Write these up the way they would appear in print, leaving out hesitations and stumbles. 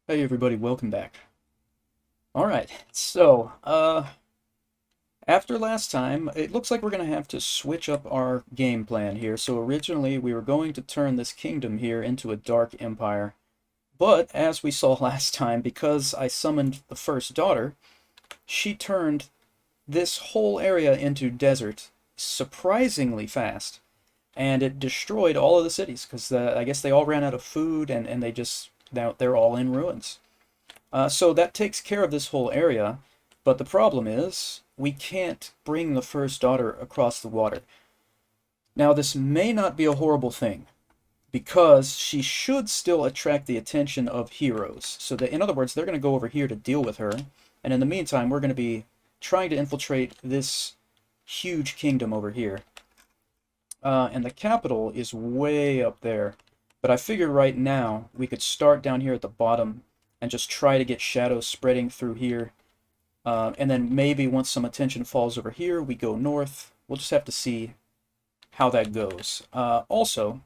Hey everybody, welcome back. Alright, so, after last time, it looks like we're going to have to switch up our game plan here. So originally we were going to turn this kingdom here into a dark empire. But, as we saw last time, because I summoned the first daughter, she turned this whole area into desert surprisingly fast. And it destroyed all of the cities, because I guess they all ran out of food and now they're all in ruins. So that takes care of this whole area, but the problem is we can't bring the first daughter across the water. Now, this may not be a horrible thing, because she should still attract the attention of heroes. So that, in other words, they're going to go over here to deal with her, and in the meantime, we're going to be trying to infiltrate this huge kingdom over here. And the capital is way up there, but I figured right now we could start down here at the bottom and just try to get shadows spreading through here. And then maybe once some attention falls over here, we go north. We'll just have to see how that goes. Also,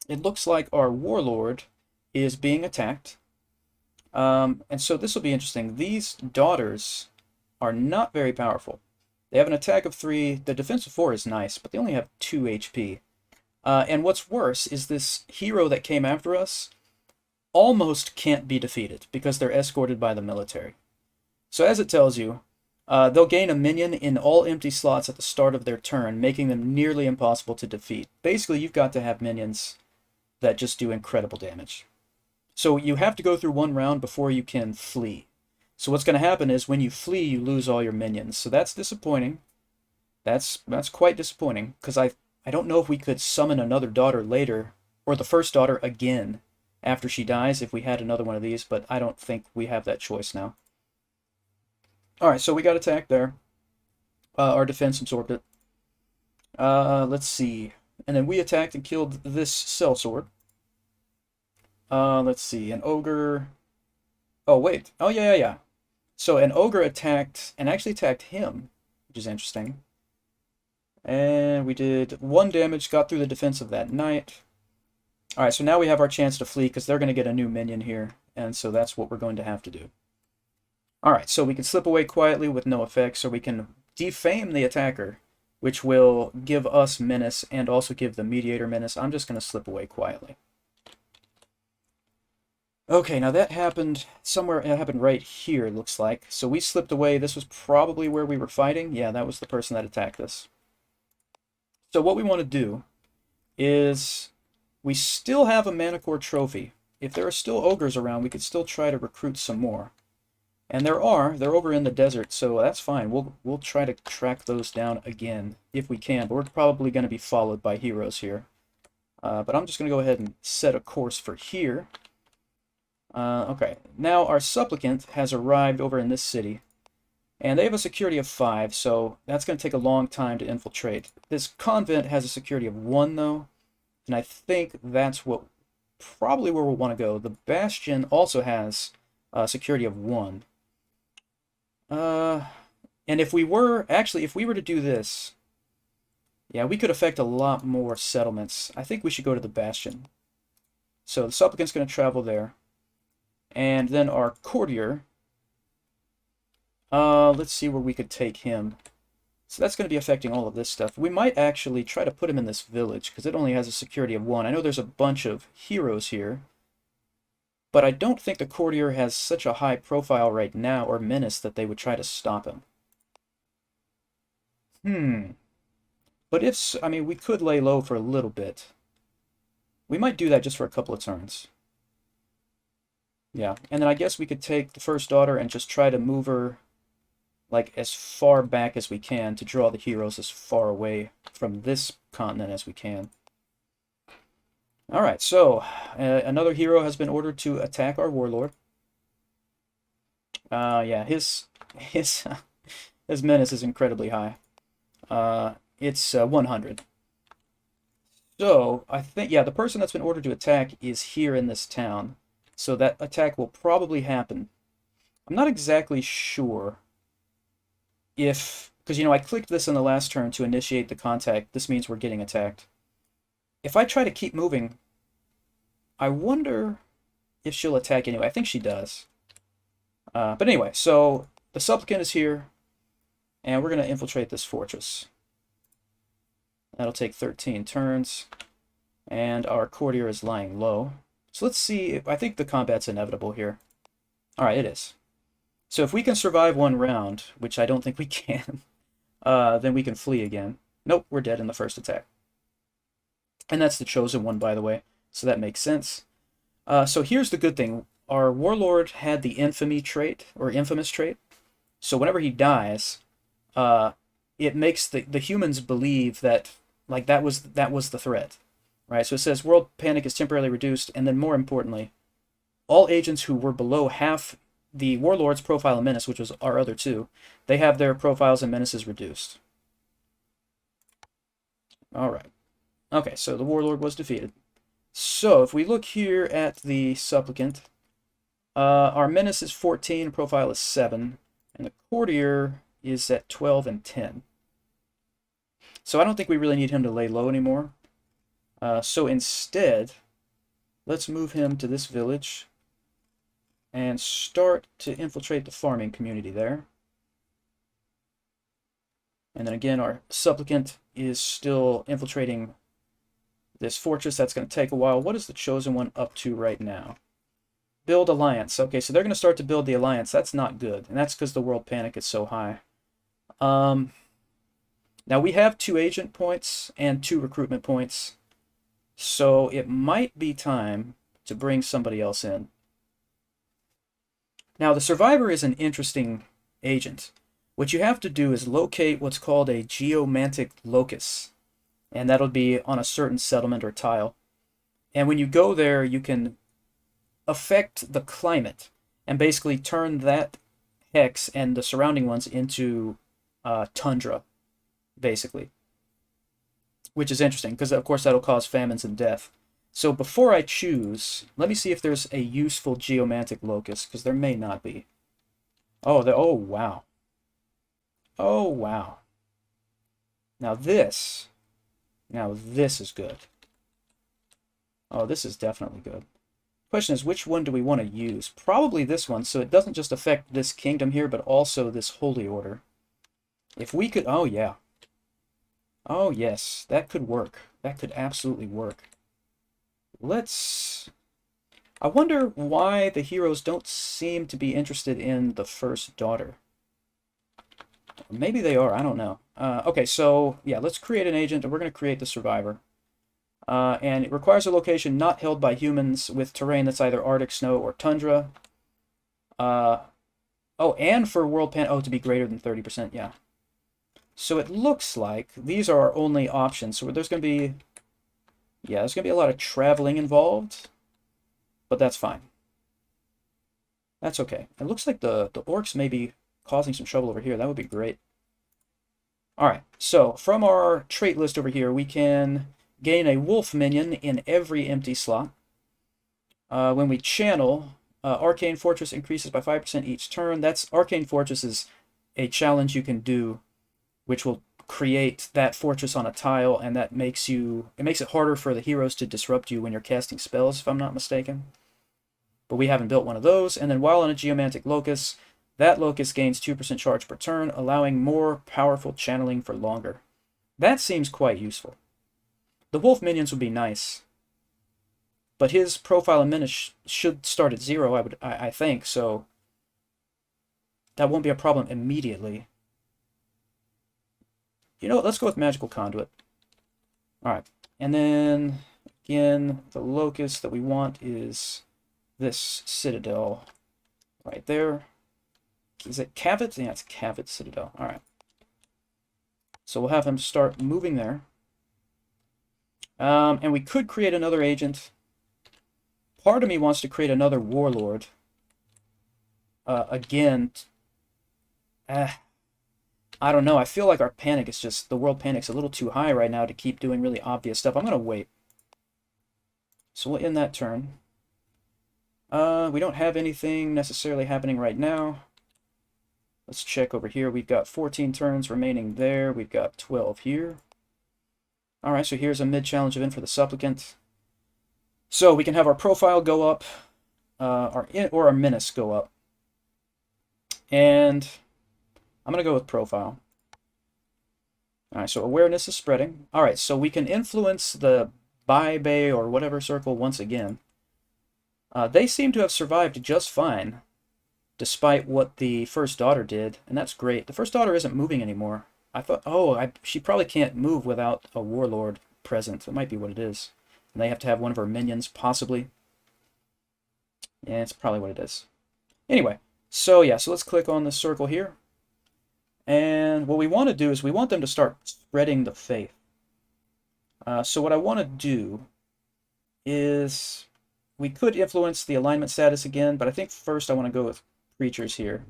it looks like our warlord is being attacked. And so this will be interesting. These daughters are not very powerful. They have an attack of 3. The defense of 4 is nice, but they only have 2 HP. And what's worse is this hero that came after us almost can't be defeated because they're escorted by the military. So as it tells you, they'll gain a minion in all empty slots at the start of their turn, making them nearly impossible to defeat. Basically, you've got to have minions that just do incredible damage. So you have to go through one round before you can flee. So what's going to happen is when you flee, you lose all your minions. So that's disappointing. That's quite disappointing, because I don't know if we could summon another daughter later, or the first daughter again, after she dies if we had another one of these, but I don't think we have that choice now. Alright, so we got attacked there. Our defense absorbed it. Let's see. And then we attacked and killed this sellsword. Let's see. An ogre... Oh, wait. Oh, yeah. So an ogre attacked, and actually attacked him, which is interesting. And we did 1 damage, got through the defense of that knight. Alright, so now we have our chance to flee, because they're going to get a new minion here, and so that's what we're going to have to do. Alright, so we can slip away quietly with no effects, or we can defame the attacker, which will give us menace, and also give the mediator menace. I'm just going to slip away quietly. Okay, now that happened somewhere, it happened right here, it looks like. So we slipped away. This was probably where we were fighting. Yeah, that was the person that attacked us. So what we want to do is, we still have a Manicore trophy. If there are still ogres around, we could still try to recruit some more. And they're over in the desert, so that's fine. We'll try to track those down again, if we can. But we're probably going to be followed by heroes here. But I'm just going to go ahead and set a course for here. Okay, now our supplicant has arrived over in this city. And they have a security of 5, so that's going to take a long time to infiltrate. This convent has a security of 1, though. And I think that's probably where we'll want to go. The Bastion also has security of 1. And if we were to do this, yeah, we could affect a lot more settlements. I think we should go to the Bastion. So the supplicant's going to travel there. And then our courtier, let's see where we could take him. So that's going to be affecting all of this stuff. We might actually try to put him in this village, because it only has a security of 1. I know there's a bunch of heroes here, but I don't think the courtier has such a high profile right now, or menace, that they would try to stop him. But I mean, we could lay low for a little bit. We might do that just for a couple of turns. Yeah, and then I guess we could take the first daughter and just try to move her like as far back as we can to draw the heroes as far away from this continent as we can. Alright, so another hero has been ordered to attack our warlord. Yeah, his menace is incredibly high. It's 100. So, I think, yeah, the person that's been ordered to attack is here in this town. So that attack will probably happen. I'm not exactly sure if, because, you know, I clicked this in the last turn to initiate the contact. This means we're getting attacked. If I try to keep moving, I wonder if she'll attack anyway. I think she does. But anyway, so the supplicant is here, and we're going to infiltrate this fortress. That'll take 13 turns, and our courtier is lying low. So let's see. I think the combat's inevitable here. All right, it is. So if we can survive one round, which I don't think we can, then we can flee again. Nope, we're dead in the first attack. And that's the chosen one, by the way, so that makes sense. So here's the good thing. Our warlord had the infamy trait, or infamous trait. So whenever he dies, it makes the humans believe that, like, that was the threat. Right? So it says world panic is temporarily reduced, and then more importantly, all agents who were below half the warlord's profile and menace, which was our other two, they have their profiles and menaces reduced. All right. Okay, so the warlord was defeated. So if we look here at the supplicant, our menace is 14, profile is 7, and the courtier is at 12 and 10. So I don't think we really need him to lay low anymore. So instead, let's move him to this village and start to infiltrate the farming community there. And then again, our supplicant is still infiltrating this fortress. That's going to take a while. What is the chosen one up to right now? Build alliance. Okay, so they're going to start to build the alliance. That's not good, and that's because the world panic is so high. Now we have 2 agent points and 2 recruitment points, so it might be time to bring somebody else in. Now the survivor is an interesting agent. What you have to do is locate what's called a geomantic locus, and that'll be on a certain settlement or tile. And when you go there, you can affect the climate and basically turn that hex and the surrounding ones into tundra, basically. Which is interesting, because of course that'll cause famines and death. So before I choose, let me see if there's a useful geomantic locus, because there may not be. Oh, oh wow. Oh wow. Now this is good. Oh, this is definitely good. Question is, which one do we want to use? Probably this one, so it doesn't just affect this kingdom here, but also this holy order. If we could, oh yeah. Oh yes, that could work. That could absolutely work. I wonder why the heroes don't seem to be interested in the first daughter. Maybe they are, I don't know. Okay, so yeah, let's create an agent, and we're going to create the survivor. And it requires a location not held by humans with terrain that's either Arctic snow or tundra. Oh, and for world pan, oh, to be greater than 30%, yeah. So it looks like these are our only options. So there's going to be, yeah, there's going to be a lot of traveling involved, but that's fine. That's okay. It looks like the orcs may be causing some trouble over here. That would be great. All right, so from our trait list over here, we can gain a wolf minion in every empty slot. When we channel, Arcane Fortress increases by 5% each turn. Arcane Fortress is a challenge you can do, which will create that fortress on a tile, and that makes it harder for the heroes to disrupt you when you're casting spells, if I'm not mistaken. But we haven't built one of those. And then while on a geomantic locus, that locus gains 2% charge per turn, allowing more powerful channeling for longer. That seems quite useful. The wolf minions would be nice, but his profile and menace should start at 0, I think, so that won't be a problem immediately. You know what, let's go with Magical Conduit. Alright, and then, again, the locus that we want is this citadel right there. Is it Cavit? Yeah, it's Cavit Citadel. Alright. So we'll have him start moving there. And we could create another agent. Part of me wants to create another warlord. Again, I don't know. I feel like our panic is just, the world panic's a little too high right now to keep doing really obvious stuff. I'm going to wait. So we'll end that turn. We don't have anything necessarily happening right now. Let's check over here. We've got 14 turns remaining there. We've got 12 here. Alright, so here's a mid-challenge event for the supplicant. So we can have our profile go up. our menace go up. And I'm going to go with profile. All right, so awareness is spreading. All right, so we can influence the Bay or whatever circle once again. They seem to have survived just fine, despite what the first daughter did, and that's great. The first daughter isn't moving anymore. I thought, she probably can't move without a warlord present. That might be what it is. And they have to have one of her minions, possibly. Yeah, it's probably what it is. Anyway, so yeah, so let's click on the circle here. And what we want to do is we want them to start spreading the faith. So what I want to do is we could influence the alignment status again, but I think first I want to go with creatures here.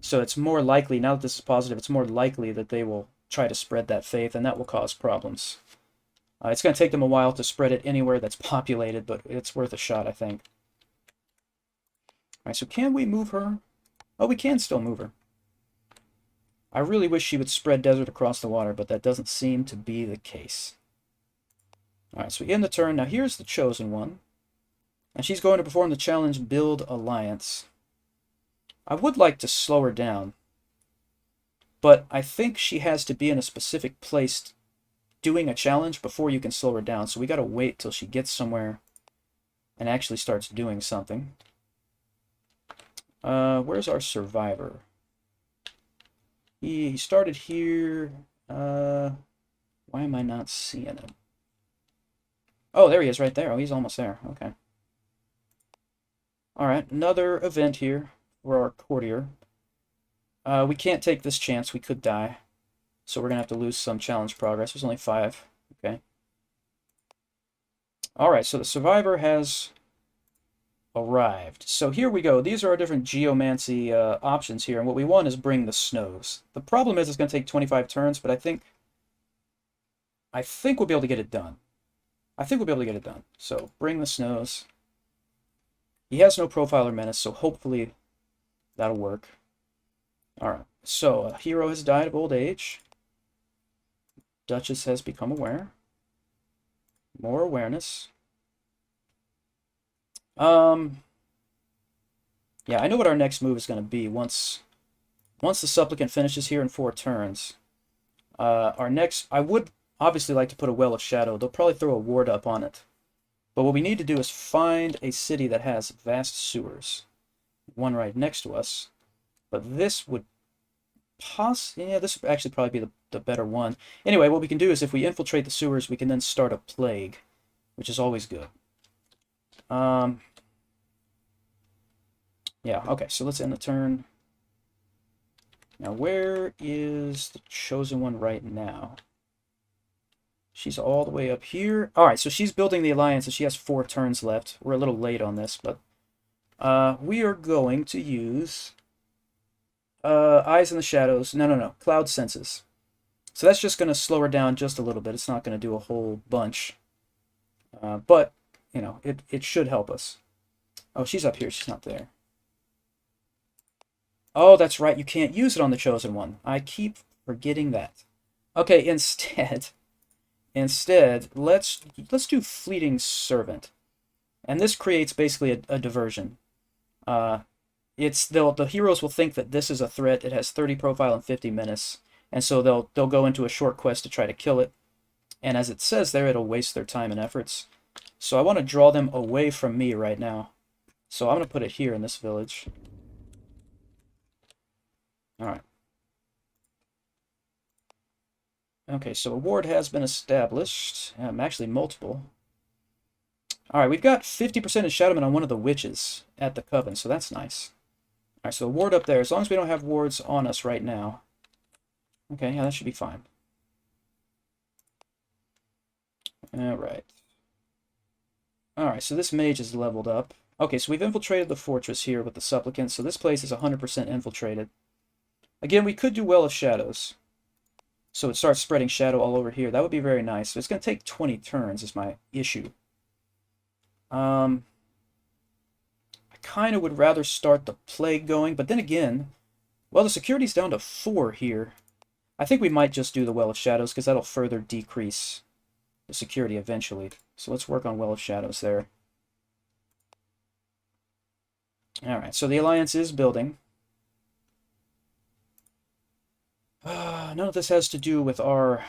So it's more likely, now that this is positive, it's more likely that they will try to spread that faith, and that will cause problems. It's going to take them a while to spread it anywhere that's populated, but it's worth a shot, I think. All right, so can we move her? Oh, we can still move her. I really wish she would spread desert across the water, but that doesn't seem to be the case. All right, so we end the turn. Now here's the chosen one. And she's going to perform the challenge Build Alliance. I would like to slow her down, but I think she has to be in a specific place doing a challenge before you can slow her down. So we got to wait till she gets somewhere and actually starts doing something. Where's our survivor? He started here. Why am I not seeing him? Oh, there he is right there. Oh, he's almost there. Okay. All right, another event here for our courtier. We can't take this chance. We could die. So we're going to have to lose some challenge progress. There's only 5. Okay. All right, so the survivor has arrived. So here we go. These are our different geomancy options here. And what we want is bring the snows. The problem is it's going to take 25 turns, but I think we'll be able to get it done. So bring the snows. He has no profile or menace, so hopefully that'll work. All right, so a hero has died of old age. Duchess has become aware. More awareness. Yeah, I know what our next move is going to be once the supplicant finishes here in 4 turns. I would obviously like to put a Well of Shadow. They'll probably throw a ward up on it. But what we need to do is find a city that has vast sewers. One right next to us. But this would this would actually probably be the better one. Anyway, what we can do is if we infiltrate the sewers, we can then start a plague, which is always good. Yeah, okay, so let's end the turn. Now, where is the chosen one right now? She's all the way up here. All right, so she's building the alliance, and she has 4 turns left. We're a little late on this, but we are going to use Eyes in the Shadows. No. Cloud Senses. So that's just going to slow her down just a little bit. It's not going to do a whole bunch. But, you know, it should help us. Oh, she's up here. She's not there. Oh, that's right. You can't use it on the chosen one. I keep forgetting that. Okay, instead, let's do Fleeting Servant. And this creates basically a diversion. The heroes will think that this is a threat. It has 30 profile and 50 menace. And so they'll go into a short quest to try to kill it. And as it says there, it'll waste their time and efforts. So I want to draw them away from me right now. So I'm going to put it here in this village. Alright. Okay, so a ward has been established. Actually, multiple. Alright, we've got 50% Enshadowment on one of the witches at the Coven, so that's nice. Alright, so a ward up there, as long as we don't have wards on us right now. Okay, yeah, that should be fine. Alright. Alright, so this mage is leveled up. Okay, so we've infiltrated the fortress here with the supplicant, so this place is 100% infiltrated. Again, we could do Well of Shadows. So it starts spreading shadow all over here. That would be very nice. So it's going to take 20 turns is my issue. I kind of would rather start the plague going, but then again, well, the security's down to 4 here. I think we might just do the Well of Shadows because that'll further decrease the security eventually. So let's work on Well of Shadows there. Alright, so the alliance is building. None of this has to do with our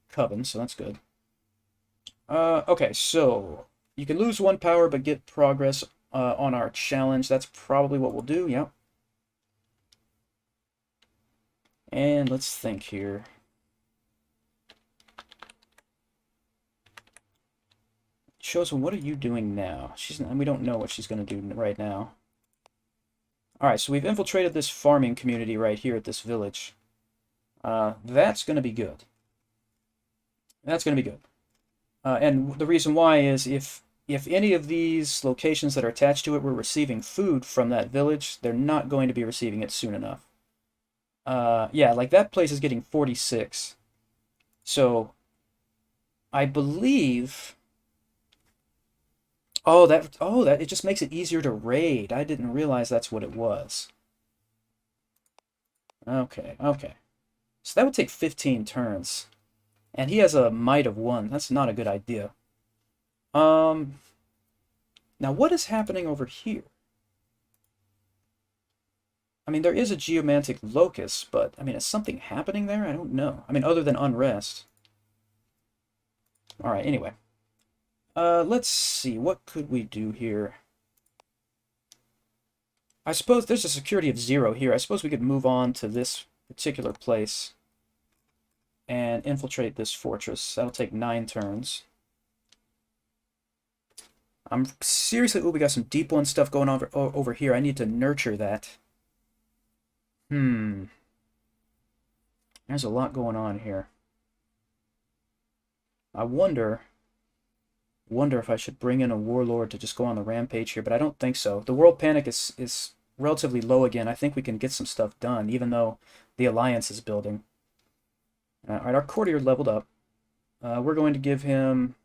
coven, so that's good. Okay, so you can lose 1 power but get progress on our challenge. That's probably what we'll do, yep. And let's think here. Chosen, what are you doing now? We don't know what she's going to do right now. Alright, so we've infiltrated this farming community right here at this village. That's going to be good. That's going to be good. And the reason why is if any of these locations that are attached to it were receiving food from that village, they're not going to be receiving it soon enough. Yeah, like that place is getting 46. So, I believe... Oh, it just makes it easier to raid. I didn't realize that's what it was. Okay, okay. So that would take 15 turns. And he has a might of 1. That's not a good idea. Now what is happening over here? I mean, there is a geomantic locus, but, I mean, is something happening there? I don't know. I mean, other than unrest. Alright, anyway. Let's see, what could we do here? I suppose there's a security of 0 here. I suppose we could move on to this particular place and infiltrate this fortress. That'll take 9 turns. I'm seriously... Oh, we got some deep one stuff going on over here. I need to nurture that. There's a lot going on here. I wonder if I should bring in a warlord to just go on the rampage here, but I don't think so. The world panic is relatively low again. I think we can get some stuff done, even though the alliance is building. Alright, our courtier leveled up. We're going to give him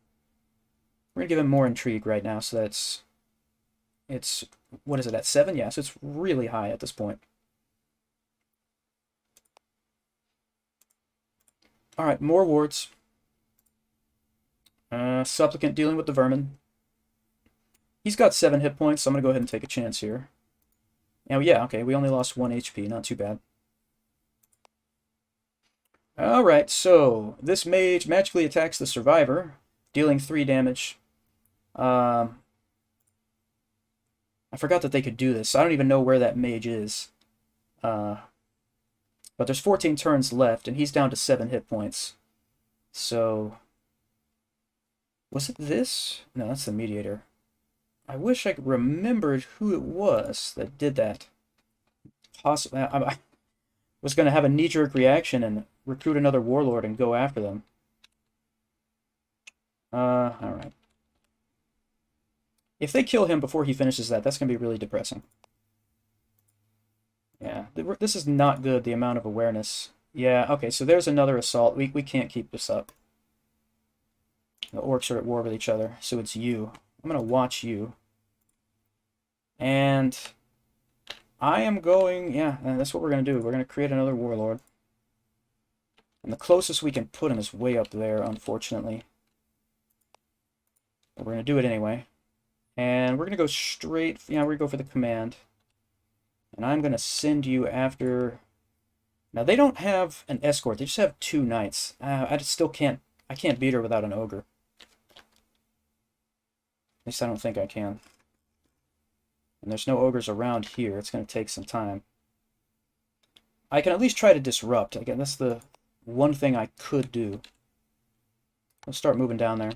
more intrigue right now, so it's what is it, at 7? Yeah, so it's really high at this point. Alright, more wards. Supplicant dealing with the vermin. He's got 7 hit points, so I'm going to go ahead and take a chance here. Oh, yeah, okay, we only lost 1 HP, not too bad. Alright, so this mage magically attacks the survivor, dealing 3 damage. I forgot that they could do this. I don't even know where that mage is. But there's 14 turns left, and he's down to 7 hit points. So... Was it this? No, that's the mediator. I wish I remembered who it was that did that. Possibly, I was going to have a knee-jerk reaction and recruit another warlord and go after them. Alright. If they kill him before he finishes that, that's going to be really depressing. Yeah, this is not good, the amount of awareness. Yeah, okay, so there's another assault. We can't keep this up. The orcs are at war with each other, so it's you. I'm going to watch you. And I am going... Yeah, that's what we're going to do. We're going to create another warlord. And the closest we can put him is way up there, unfortunately. But we're going to do it anyway. And we're going to go straight... Yeah, we're going to go for the command. And I'm going to send you after... Now, they don't have an escort. They just have 2 knights. I still can't... I can't beat her without an ogre. At least I don't think I can. And there's no ogres around here. It's going to take some time. I can at least try to disrupt. Again, that's the one thing I could do. Let's start moving down there.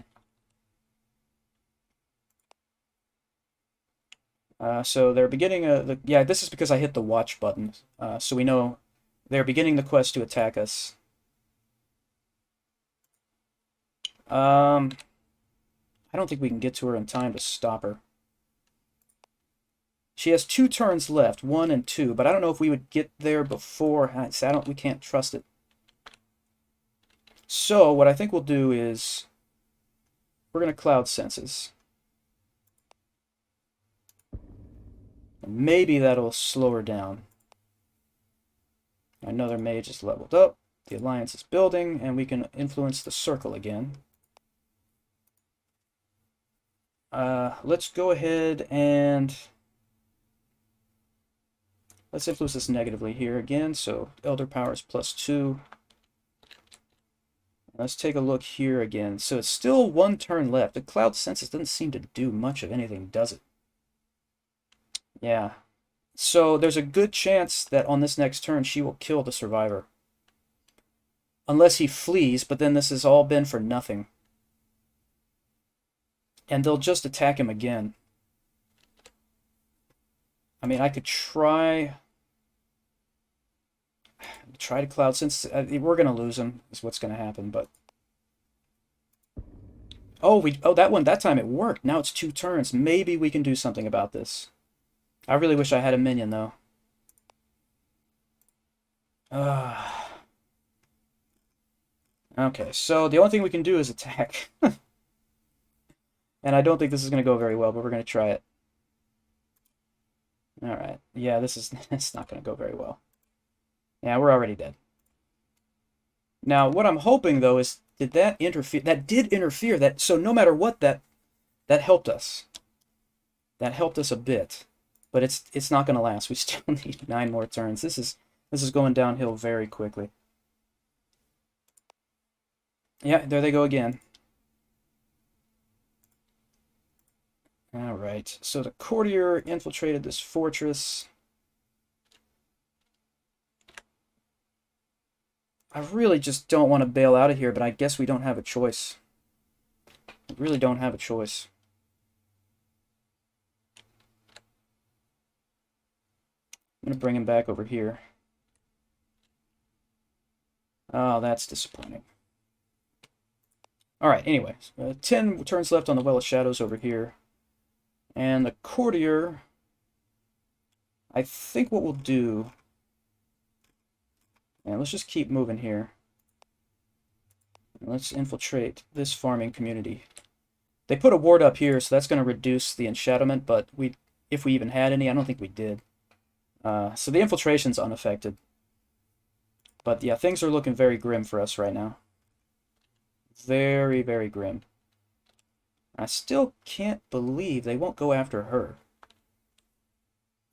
So they're beginning yeah, this is because I hit the watch button. So we know they're beginning the quest to attack us. I don't think we can get to her in time to stop her. She has 2 turns left, 1 and 2, but I don't know if we would get there before. We can't trust it. So what I think we'll do is we're going to cloud senses. Maybe that'll slow her down. Another mage is leveled up. The alliance is building, and we can influence the circle again. Let's go ahead and Let's influence this negatively here again. So Elder Power is +2. Let's take a look here again. So it's still 1 turn left. The Cloud Census doesn't seem to do much of anything, does it? Yeah. So there's a good chance that on this next turn she will kill the survivor. Unless he flees, but then this has all been for nothing. And they'll just attack him again. I mean, I could try to Cloud Census. We're going to lose him, is what's going to happen, but... Oh, that time it worked. Now it's 2 turns. Maybe we can do something about this. I really wish I had a minion, though. Okay, so the only thing we can do is attack. And I don't think this is going to go very well, but we're going to try it. Alright, yeah, it's not going to go very well. Yeah, we're already dead. Now, what I'm hoping, though, is, did that interfere? That did interfere. So no matter what, that helped us. That helped us a bit. But it's not going to last. We still need 9 more turns. This is going downhill very quickly. Yeah, there they go again. Alright, so the courtier infiltrated this fortress. I really just don't want to bail out of here, but I guess we don't have a choice. We really don't have a choice. I'm going to bring him back over here. Oh, that's disappointing. Alright, anyway. 10 turns left on the Well of Shadows over here. And the courtier... I think what we'll do... Yeah, let's just keep moving here. Let's infiltrate this farming community. They put a ward up here, so that's going to reduce the enshadowment, but if we even had any, I don't think we did. So the infiltration's unaffected. But yeah, things are looking very grim for us right now. Very, very grim. I still can't believe they won't go after her.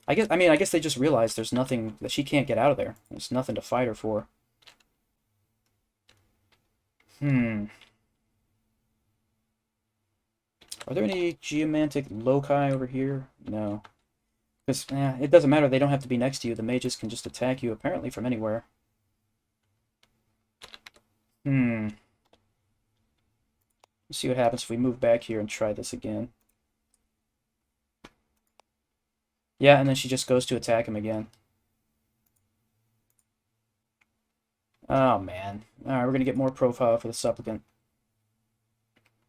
I guess they just realized there's nothing that she can't get out of there. There's nothing to fight her for. Are there any geomantic loci over here? No. Because it doesn't matter. They don't have to be next to you. The mages can just attack you, apparently, from anywhere. Let's see what happens if we move back here and try this again. Yeah, and then she just goes to attack him again. Oh, man. Alright, we're going to get more profile for the Supplicant.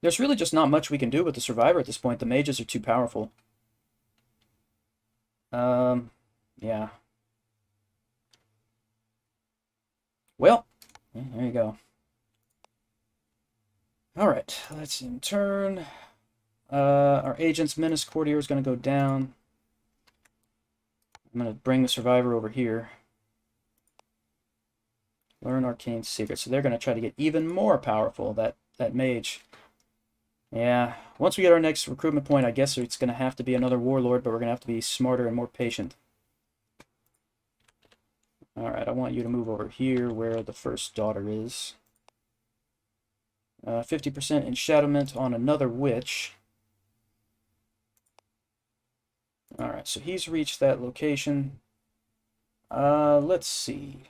There's really just not much we can do with the Survivor at this point. The mages are too powerful. Yeah. Well, there you go. Alright, let's in turn. Our agent's Menace Courtier is going to go down. I'm going to bring the Survivor over here. Learn Arcane Secret. So they're going to try to get even more powerful, that mage. Yeah, once we get our next recruitment point, I guess it's going to have to be another warlord, but we're going to have to be smarter and more patient. Alright, I want you to move over here where the first daughter is. 50% enshadowment on another witch. Alright, so he's reached that location. Let's see.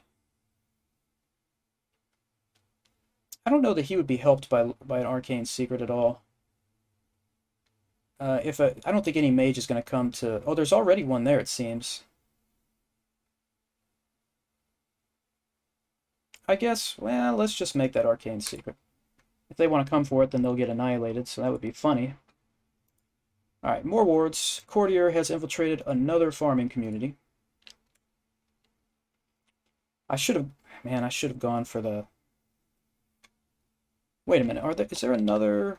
I don't know that he would be helped by an arcane secret at all. I don't think any mage is going to come to... Oh, there's already one there, it seems. I guess, well, let's just make that arcane secret. If they want to come for it, then they'll get annihilated, so that would be funny. Alright, more wards. Courtier has infiltrated another farming community. I should have gone for the... Wait a minute, is there another...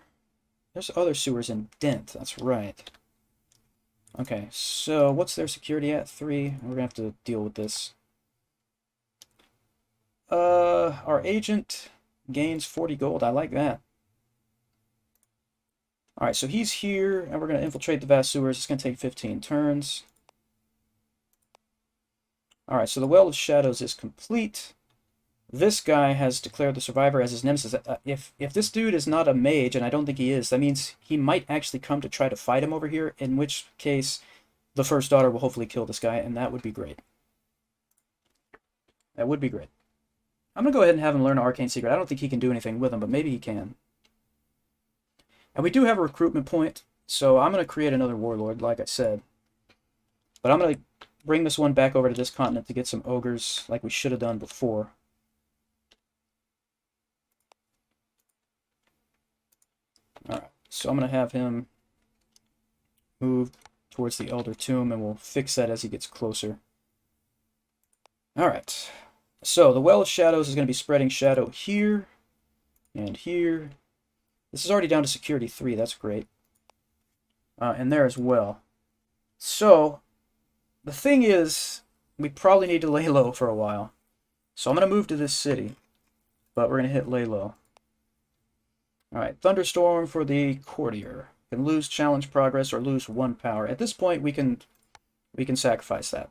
There's other sewers in Dent, that's right. Okay, so what's their security at? 3. We're gonna have to deal with this. Our agent gains 40 gold. I like that. Alright, so he's here, and we're going to infiltrate the vast sewers. It's going to take 15 turns. Alright, so the Well of Shadows is complete. This guy has declared the survivor as his nemesis. If this dude is not a mage, and I don't think he is, that means he might actually come to try to fight him over here, in which case the first daughter will hopefully kill this guy, and that would be great. That would be great. I'm going to go ahead and have him learn Arcane Secret. I don't think he can do anything with him, but maybe he can. And we do have a recruitment point, so I'm going to create another warlord, like I said. But I'm going to bring this one back over to this continent to get some ogres, like we should have done before. Alright, so I'm going to have him move towards the Elder Tomb, and we'll fix that as he gets closer. Alright, so the Well of Shadows is going to be spreading shadow here and here. This is already down to security 3, that's great. And there as well. So, the thing is, we probably need to lay low for a while. So I'm going to move to this city, but we're going to hit lay low. Alright, Thunderstorm for the Courtier. Can lose challenge progress or lose 1 power. At this point, we can sacrifice that.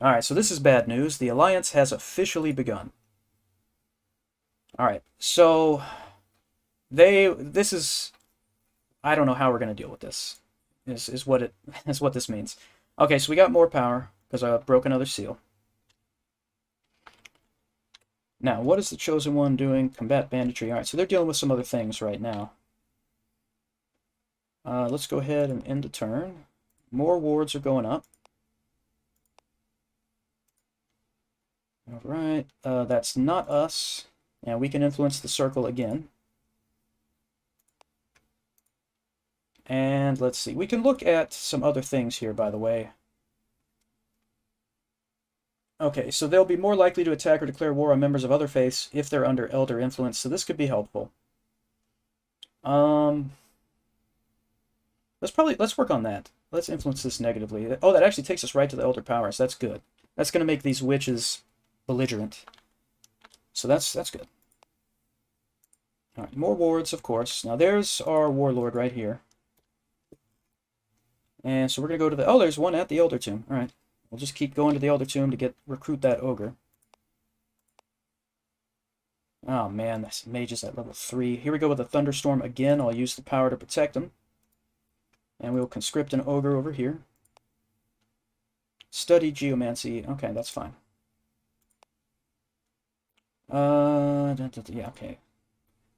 Alright, so this is bad news. The Alliance has officially begun. Alright, so this is, I don't know how we're going to deal with this, is what this means. Okay, so we got more power, because I broke another seal. Now, what is the Chosen One doing? Combat banditry. Alright, so they're dealing with some other things right now. Let's go ahead and end the turn. More wards are going up. Alright, that's not us. And we can influence the circle again. And let's see, we can look at some other things here, by the way. Okay, so they'll be more likely to attack or declare war on members of other faiths if they're under elder influence, so this could be helpful. Let's work on that. Let's influence this negatively. Oh, that actually takes us right to the elder powers. That's good. That's going to make these witches belligerent. So that's good. All right, more wards, of course. Now there's our warlord right here. And so we're going to go to the... Oh, there's one at the Elder Tomb. All right. We'll just keep going to the Elder Tomb to recruit that ogre. Oh, man. This mage is at level 3. Here we go with a Thunderstorm again. I'll use the power to protect him. And we'll conscript an ogre over here. Study Geomancy. Okay, that's fine. Yeah, okay.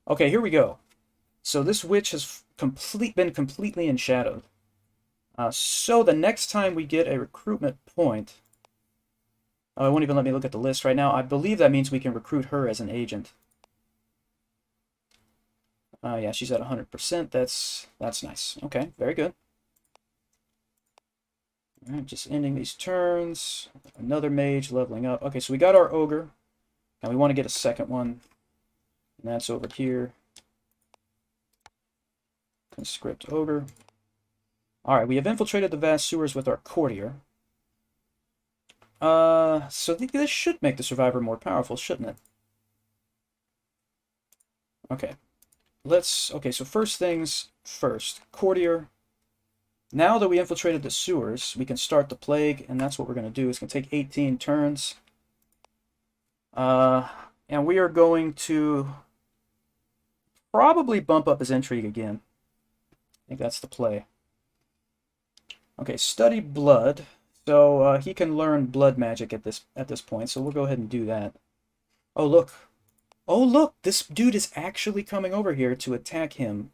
Okay, here we go. So this witch has been completely enshadowed. So the next time we get a recruitment point... Oh, it won't even let me look at the list right now. I believe that means we can recruit her as an agent. Yeah, she's at 100%. That's nice. Okay, very good. All right, just ending these turns. Another mage leveling up. Okay, so we got our ogre. And we want to get a second one. And that's over here. Conscript ogre. Alright, we have infiltrated the vast sewers with our courtier. So this should make the survivor more powerful, shouldn't it? Okay. Okay, so first things first. Courtier. Now that we infiltrated the sewers, we can start the plague, and that's what we're going to do. It's going to take 18 turns. And we are going to probably bump up his intrigue again. I think that's the play. Okay, study blood. So he can learn blood magic at this point, so we'll go ahead and do that. Oh, look. Oh, look! This dude is actually coming over here to attack him.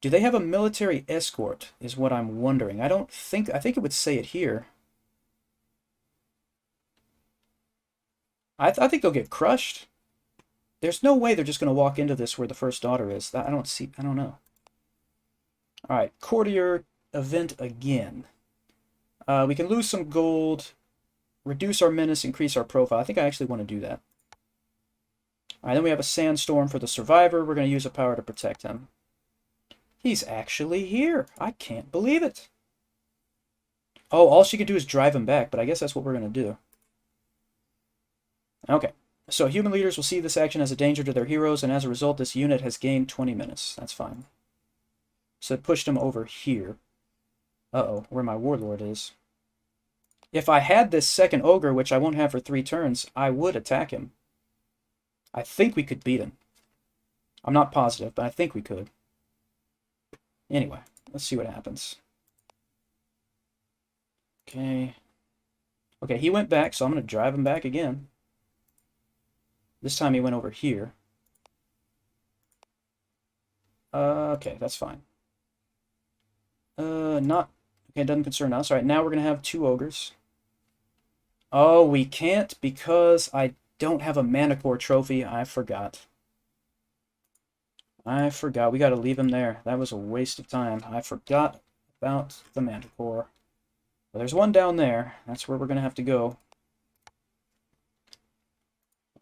Do they have a military escort, is what I'm wondering. I think it would say it here. I think they'll get crushed. There's no way they're just going to walk into this where the first daughter is. I don't know. Alright, courtier event again. We can lose some gold, reduce our menace, increase our profile. I think I actually want to do that. Alright, then we have a sandstorm for the survivor. We're going to use a power to protect him. He's actually here. I can't believe it. Oh, all she could do is drive him back, but I guess that's what we're going to do. Okay, so human leaders will see this action as a danger to their heroes, and as a result, this unit has gained 20 menace. That's fine. So it pushed him over here. Uh-oh, where my warlord is. If I had this second ogre, which I won't have for 3 turns, I would attack him. I think we could beat him. I'm not positive, but I think we could. Anyway, let's see what happens. Okay. Okay, he went back, so I'm going to drive him back again. This time he went over here. Okay, that's fine. Not... Okay, it doesn't concern us. Alright, now we're going to have 2 ogres. Oh, we can't because I don't have a mana core trophy. I forgot. We got to leave him there. That was a waste of time. I forgot about the mana core. Well, there's one down there. That's where we're going to have to go.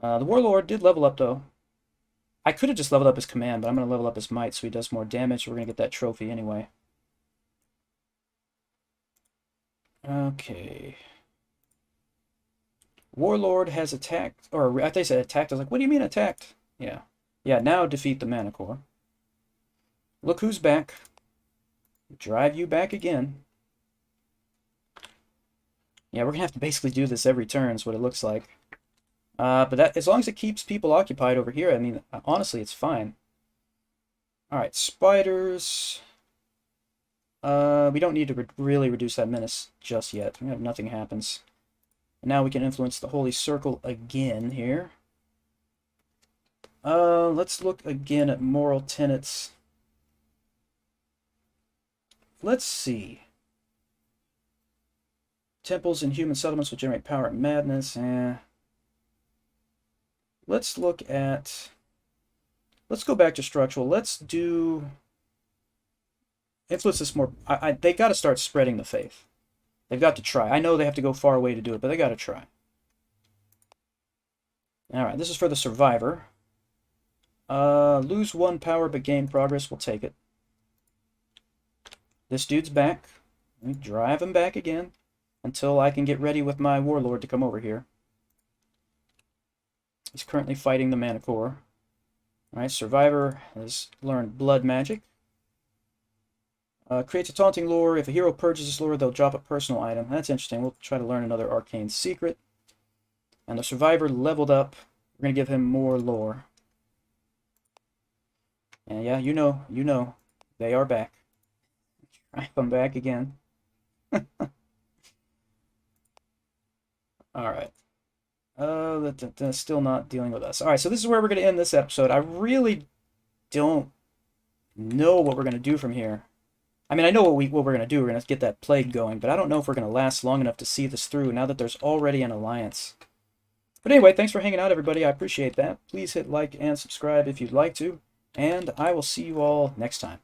The Warlord did level up, though. I could have just leveled up his command, but I'm going to level up his might so he does more damage. We're going to get that trophy anyway. Okay. Warlord has attacked, or I think I said attacked. I was like, what do you mean attacked? Yeah. Yeah, now defeat the mana core. Look who's back. Drive you back again. Yeah, we're going to have to basically do this every turn is what it looks like. But that, as long as it keeps people occupied over here, I mean, honestly, it's fine. Alright, spiders. We don't need to really reduce that menace just yet. Nothing happens. And now we can influence the Holy Circle again here. Let's look again at moral tenets. Let's see. Temples and human settlements will generate power and madness. Let's look at... Let's go back to structural. Let's do... Influence this more... they got to start spreading the faith. They've got to try. I know they have to go far away to do it, but they got to try. Alright, this is for the survivor. Lose 1 power but gain progress. We'll take it. This dude's back. Let me drive him back again until I can get ready with my warlord to come over here. He's currently fighting the mana core. Alright, survivor has learned blood magic. Creates a taunting lure. If a hero purges this lure, they'll drop a personal item. That's interesting. We'll try to learn another arcane secret. And the survivor leveled up. We're going to give him more lore. And yeah, you know, they are back. Drive them back again. Alright. That's still not dealing with us. Alright, so this is where we're going to end this episode. I really don't know what we're going to do from here. I mean, I know what we're going to do. We're going to get that plague going, but I don't know if we're going to last long enough to see this through now that there's already an alliance. But anyway, thanks for hanging out, everybody. I appreciate that. Please hit like and subscribe if you'd like to, and I will see you all next time.